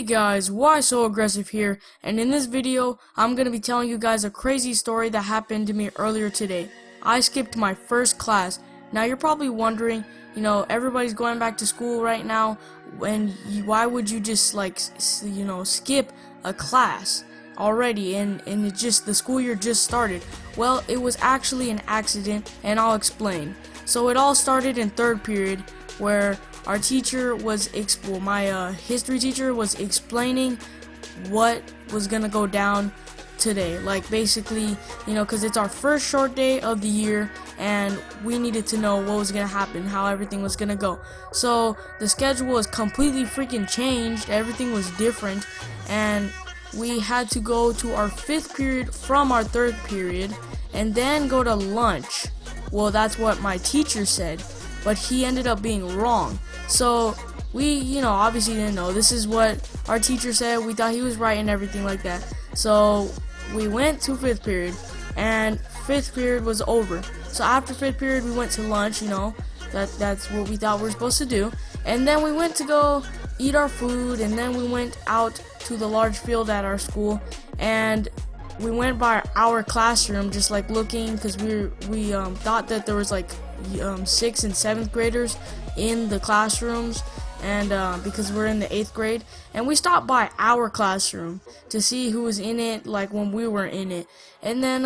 Hey guys, why so aggressive here? And in this video, I'm gonna be telling you guys a crazy story that happened to me earlier today. I skipped my first class. Now you're probably wondering, everybody's going back to school right now, and why would you just skip a class already? And it just the school year just started. Well, it was actually an accident, and I'll explain. So it all started in third period, where our teacher was my history teacher was explaining what was gonna go down today. Like basically, because it's our first short day of the year, and we needed to know what was gonna happen, how everything was gonna go. So the schedule was completely freaking changed. Everything was different, and we had to go to our fifth period from our third period, and then go to lunch. Well, that's what my teacher said, but he ended up being wrong. So we, obviously didn't know. This is what our teacher said. We thought he was right and everything like that. So we went to fifth period, and fifth period was over. So after fifth period, we went to lunch. That's what we thought we were supposed to do. And then we went to go eat our food, and then we went out to the large field at our school, and we went by our classroom, just like looking, because we thought that there was like 6th and 7th graders in the classrooms, and because we're in the 8th grade, and we stopped by our classroom to see who was in it, like when we were in it. And then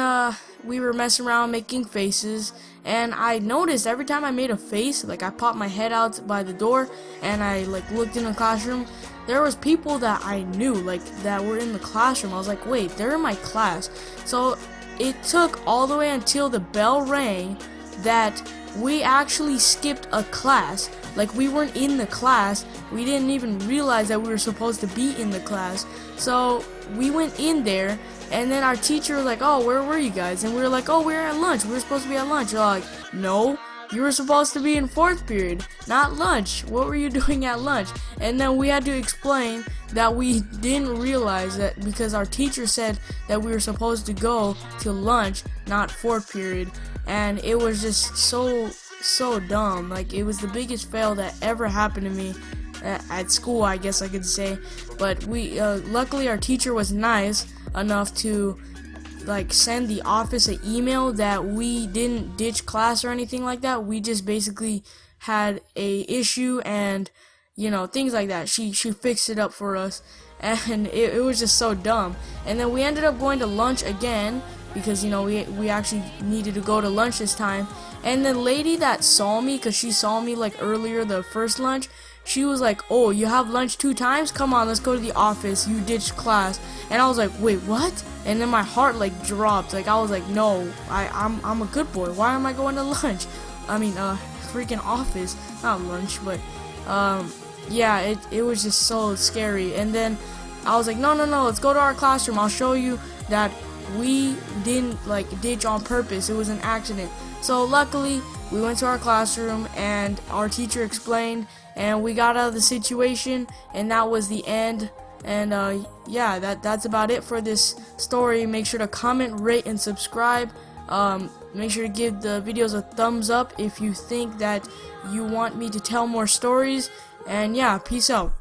we were messing around making faces, and I noticed every time I made a face, like I popped my head out by the door and I looked in the classroom, there was people that I knew, that were in the classroom. I was like, wait, they're in my class. So it took all the way until the bell rang that we actually skipped a class. Like, we weren't in the class. We didn't even realize that we were supposed to be in the class. So we went in there, and then our teacher was like, oh, where were you guys? And we were like, oh, we were at lunch. We were supposed to be at lunch. We're like, no, you were supposed to be in fourth period, not lunch. What were you doing at lunch? And then we had to explain that we didn't realize that because our teacher said that we were supposed to go to lunch, not fourth period. And it was just so dumb. Like, it was the biggest fail that ever happened to me at school, I guess I could say. But we luckily our teacher was nice enough to send the office an email that we didn't ditch class or anything like that. We just basically had a issue, and things like that. She fixed it up for us, and it was just so dumb. And then we ended up going to lunch again, because we actually needed to go to lunch this time. And the lady that saw me, because she saw me earlier, the first lunch, she was like, oh, you have lunch 2 times? Come on, let's go to the office. You ditched class. And I was like, wait, what? And then my heart dropped. I was like, no, I'm a good boy. Why am I going to lunch? I mean, freaking office, not lunch. But yeah, it was just so scary. And then I was like, no, let's go to our classroom. I'll show you that we didn't ditch on purpose. It was an accident. So luckily we went to our classroom, and our teacher explained, and we got out of the situation, and that was the end. And yeah, that's about it for this story. Make sure to comment, rate, and subscribe. Make sure to give the videos a thumbs up if you think that you want me to tell more stories. And yeah, peace out.